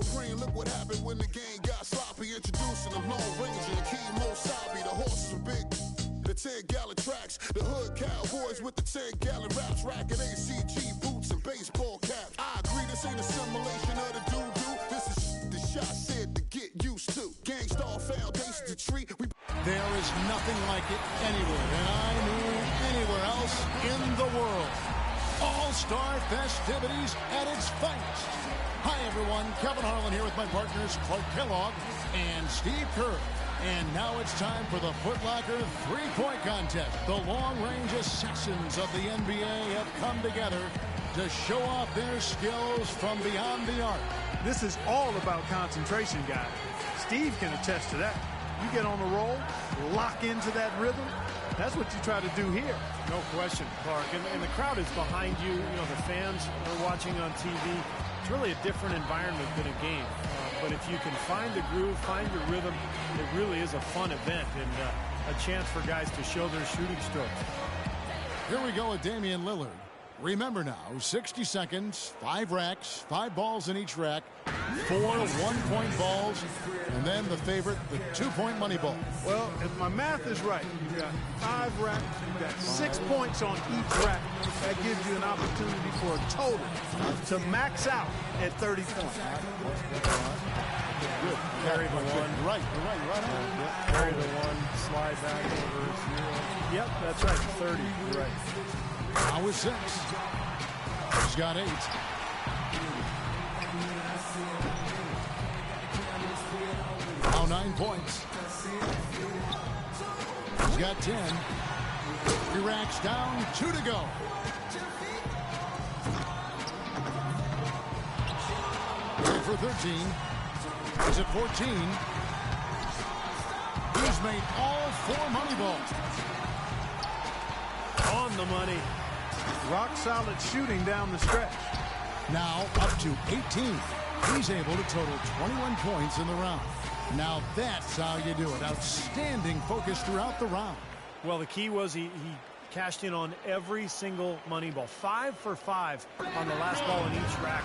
Cream, look what happened when the game got sloppy. Introducing the Lone Ranger and King Mosabi. The horses were big, the 10-gallon tracks. The hood cowboys with the 10-gallon raps. Racking ACG boots and baseball caps. I agree, this ain't a simulation of the doo-doo. This is the shot said to get used to. Gangstar foundation to treat. There is nothing like it anywhere, and I mean anywhere else in the world. All-star festivities at its finest. Hi, everyone. Kevin Harlan here with my partners Clark Kellogg and Steve Kerr. And now it's time for the Foot Locker three-point contest. The long-range assassins of the NBA have come together to show off their skills from beyond the arc. This is all about concentration, guys. Steve can attest to that. You get on a roll, lock into that rhythm. That's what you try to do here. No question, Clark. And the crowd is behind you. You know, the fans are watching on TV. It's really a different environment than a game. But if you can find the groove, find your rhythm, it really is a fun event and a chance for guys to show their shooting strokes. Here we go with Damian Lillard. Remember now, 60 seconds, 5 racks, 5 balls in each rack, 4 one-point balls, and then the favorite, the 2-point money ball. Well, if my math is right, you've got 5 racks, you've got 6 points on each rack. That gives you an opportunity for a total to max out at 30 points. Good. Carry the one. Right on. Yep. Carry the one, slide back over 0. Yep, that's right, 30. You're right. Now with 6. He's got 8. Now 9 points. He's got 10. 3 racks down, 2 to go. Ready for 13. He's at 14. He's made all 4 money balls. On the money. Rock solid shooting down the stretch. Now up to 18. He's able to total 21 points in the round. Now that's how you do it. Outstanding focus throughout the round. Well, the key was he cashed in on every single money ball. 5 for 5 on the last ball in each rack.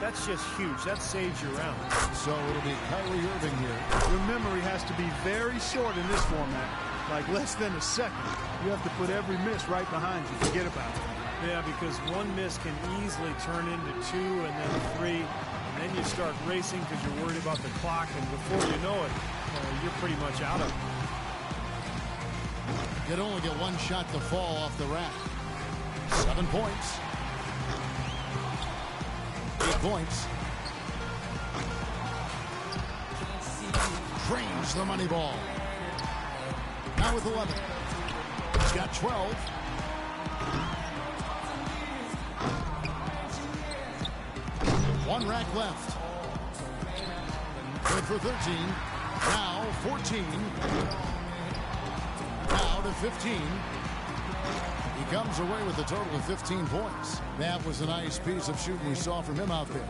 That's just huge. That saves your round. So it'll be Kyrie Irving here. Your memory has to be very short in this format. Like less than a second. You have to put every miss right behind you. Forget about it. Yeah, because one miss can easily turn into 2 and then 3. And then you start racing because you're worried about the clock. And before you know it, you're pretty much out of it. You'd only get 1 shot to fall off the rack. 7 points. 8 points. Drains the money ball. Now with 11. He's got 12. One rack left. Good for 13. Now 14. Now to 15. He comes away with a total of 15 points. That was a nice piece of shooting we saw from him out there.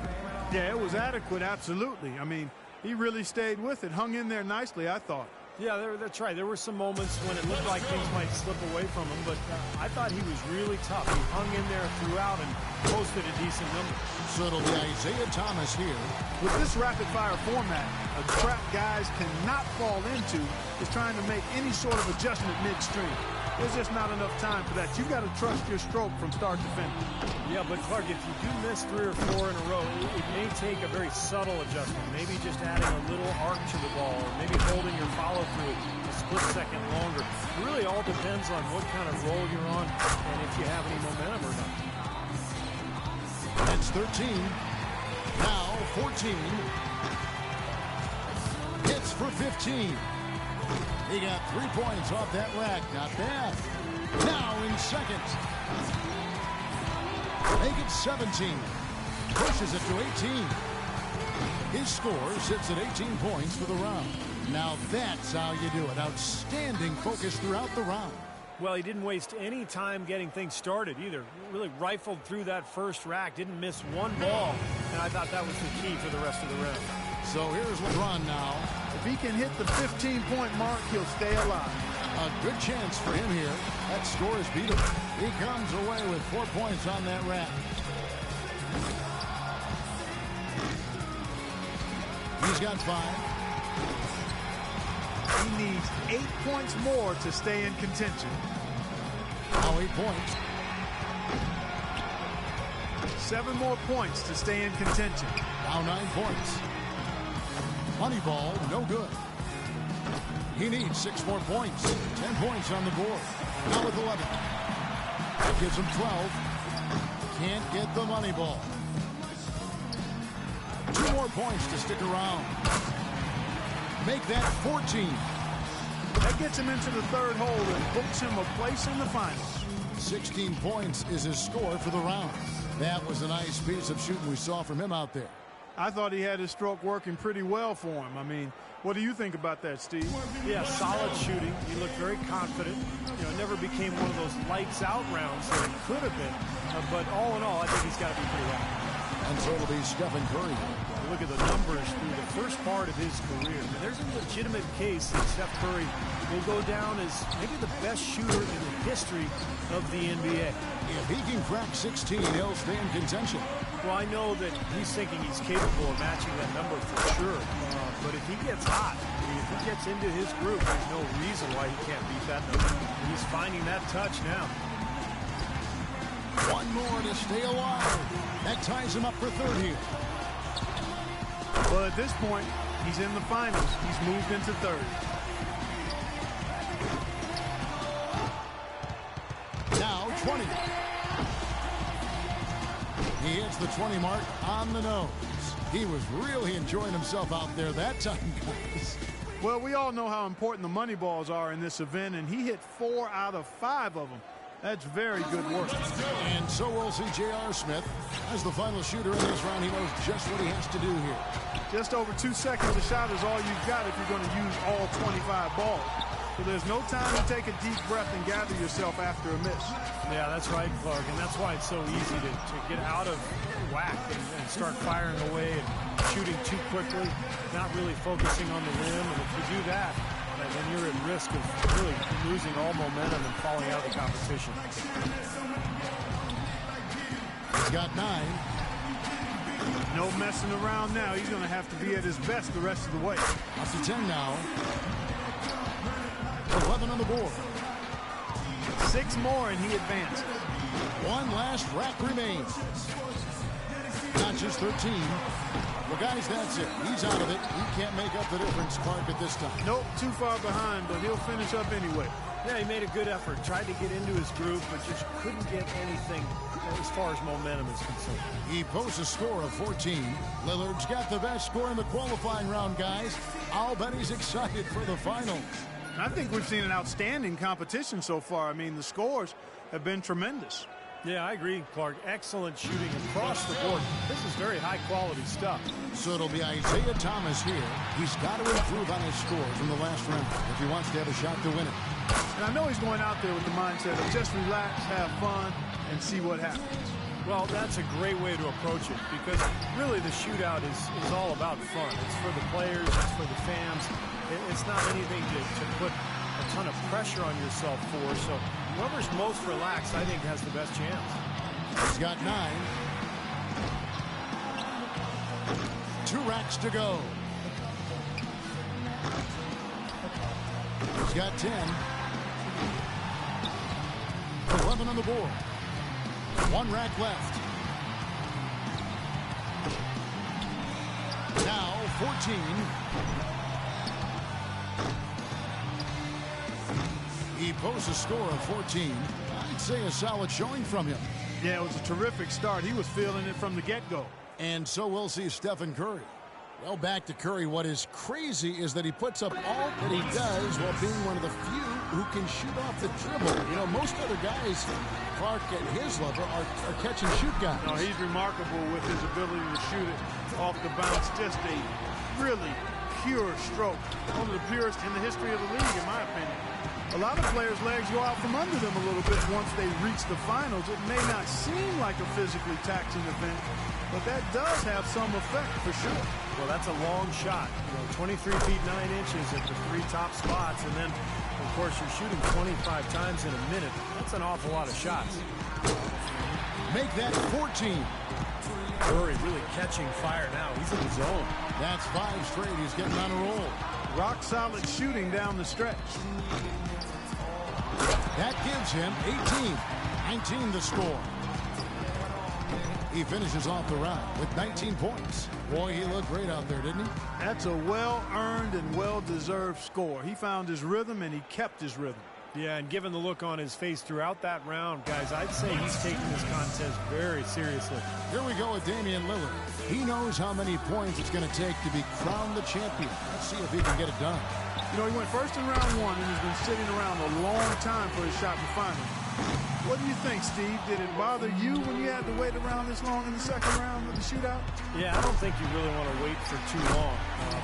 Yeah, it was adequate, absolutely. I mean, he really stayed with it, hung in there nicely, I thought. Yeah, that's right. There were some moments when it looked like things might slip away from him, but I thought he was really tough. He hung in there throughout and posted a decent number. So it'll be Isaiah Thomas here. With this rapid-fire format, a trap guys cannot fall into is trying to make any sort of adjustment midstream. There's just not enough time for that. You've got to trust your stroke from start to finish. Yeah, but Clark, if you do miss 3 or 4 in a row, it may take a very subtle adjustment. Maybe just adding a little arc to the ball, or maybe holding your follow-through a split second longer. It really all depends on what kind of roll you're on and if you have any momentum or not. That's 13. Now 14. Hits for 15. He got 3 points off that rack. Not bad. Now in second. Make it 17. Pushes it to 18. His score sits at 18 points for the round. Now that's how you do it. Outstanding focus throughout the round. Well, he didn't waste any time getting things started either. Really rifled through that first rack. Didn't miss 1 ball. And I thought that was the key for the rest of the round. So here's LeBron now. If he can hit the 15-point mark, he'll stay alive. A good chance for him here. That score is beatable. He comes away with 4 points on that rack. He's got 5. He needs 8 points more to stay in contention. Now 8 points. 7 more points to stay in contention. Now 9 points. Moneyball, no good. He needs 6 more points. 10 points on the board. Now with 11. That gives him 12. Can't get the money ball. 2 more points to stick around. Make that 14. That gets him into the third hole and books him a place in the finals. 16 points is his score for the round. That was a nice piece of shooting we saw from him out there. I thought he had his stroke working pretty well for him. I mean, what do you think about that, Steve? Yeah, solid shooting. He looked very confident. You know, it never became one of those lights out rounds that it could have been. But all in all, I think he's got to be pretty happy. And so it'll be Stephen Curry. Look at the numbers through the first part of his career. I mean, there's a legitimate case that Steph Curry will go down as maybe the best shooter in the history of the NBA. If he can crack 16, he'll stay in contention. Well, I know that he's thinking he's capable of matching that number for sure. But if he gets hot, if he gets into his groove, there's no reason why he can't beat that number. He's finding that touch now. 1 more to stay alive. That ties him up for third here. But at this point, he's in the finals. He's moved into third. Now 20. He hits the 20 mark on the nose. He was really enjoying himself out there that time, guys. Well, we all know how important the money balls are in this event, and he hit 4 out of 5 of them. That's very good work. And so we'll see J.R. Smith as the final shooter in this round. He knows just what he has to do here. Just over 2 seconds a shot is all you've got if you're going to use all 25 balls. So there's no time to take a deep breath and gather yourself after a miss. Yeah, that's right, Clark, and that's why it's so easy to get out of whack and start firing away and shooting too quickly, not really focusing on the rim. And if you do that, then you're at risk of really losing all momentum and falling out of the competition. He's got 9. No messing around now. He's going to have to be at his best the rest of the way. Up to 10 now. 11 on the board. 6 more and he advances. 1 last rack remains. Not just 13. Well, guys, that's it. He's out of it. He can't make up the difference, Clark, at this time. Nope, too far behind, but he'll finish up anyway. Yeah, he made a good effort. Tried to get into his groove, but just couldn't get anything as far as momentum is concerned. He posts a score of 14. Lillard's got the best score in the qualifying round, guys. I'll bet he's excited for the finals. I think we've seen an outstanding competition so far. I mean, the scores have been tremendous. Yeah, I agree, Clark. Excellent shooting across the board. This is very high-quality stuff. So it'll be Isaiah Thomas here. He's got to improve on his score from the last round if he wants to have a shot to win it. And I know he's going out there with the mindset of just relax, have fun, and see what happens. Well, that's a great way to approach it because really the shootout is all about fun. It's for the players, it's for the fans. It's not anything to put a ton of pressure on yourself for. So whoever's most relaxed, I think, has the best chance. He's got 9. 2 racks to go. He's got 10. 11 on the board. 1 rack left. Now 14. He posts a score of 14. I'd say a solid showing from him. Yeah, it was a terrific start. He was feeling it from the get-go. And so we'll see Stephen Curry. Well, back to Curry. What is crazy is that he puts up all that he does while being one of the few who can shoot off the dribble. You know, most other guys, Clark, at his level, are catch-and-shoot guys. No, he's remarkable with his ability to shoot it off the bounce. Just a really pure stroke. One of the purest in the history of the league, in my opinion. A lot of players' legs go out from under them a little bit once they reach the finals. It may not seem like a physically taxing event, but that does have some effect for sure. Well, that's a long shot. You know, 23 feet 9 inches at the 3 top spots, and then, of course, you're shooting 25 times in a minute. That's an awful lot of shots. Make that 14. Curry really catching fire now. He's in the zone. That's 5 straight. He's getting on a roll. Rock solid shooting down the stretch. That gives him 18. 19 the score. He finishes off the round with 19 points. Boy, he looked great out there, didn't he? That's a well-earned and well-deserved score. He found his rhythm, and he kept his rhythm. Yeah, and given the look on his face throughout that round, guys, I'd say he's taking this contest very seriously. Here we go with Damian Lillard. He knows how many points it's going to take to be crowned the champion. Let's see if he can get it done. You know, he went first in round 1 and has been sitting around a long time for his shot to find him. What do you think, Steve? Did it bother you when you had to wait around this long in the second round with the shootout? Yeah, I don't think you really want to wait for too long.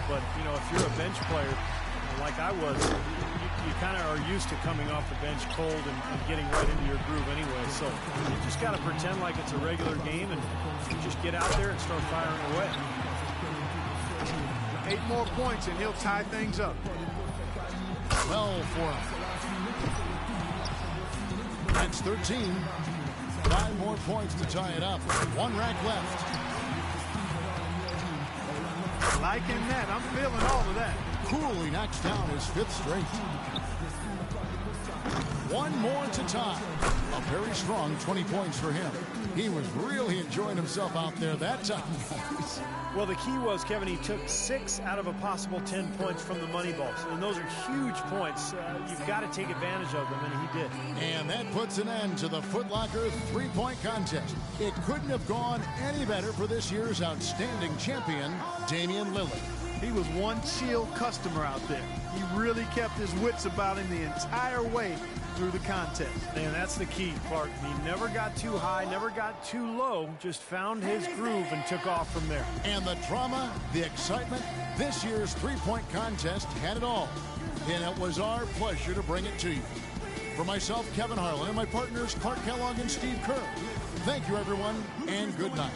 But, you know, if you're a bench player, like I was, you kind of are used to coming off the bench cold and getting right into your groove anyway. So you just got to pretend like it's a regular game and you just get out there and start firing away. 8 more points and he'll tie things up. 12 for him. That's 13. 5 more points to tie it up. 1 rack left. Liking that. I'm feeling all of that. Coolly knocks down his 5th straight. 1 more to tie. A very strong 20 points for him. He was really enjoying himself out there that time. Well, the key was, Kevin, he took 6 out of a possible 10 points from the money balls. And those are huge points. You've got to take advantage of them, and he did. And that puts an end to the Foot Locker 3-point contest. It couldn't have gone any better for this year's outstanding champion, Damian Lillard. He was one chill customer out there. He really kept his wits about him the entire way through the contest. And that's the key, Clark. He never got too high, never got too low, just found his groove and took off from there. And the drama, the excitement, this year's 3-point contest had it all. And it was our pleasure to bring it to you. For myself, Kevin Harlan, and my partners, Clark Kellogg and Steve Kerr, thank you, everyone, and good night.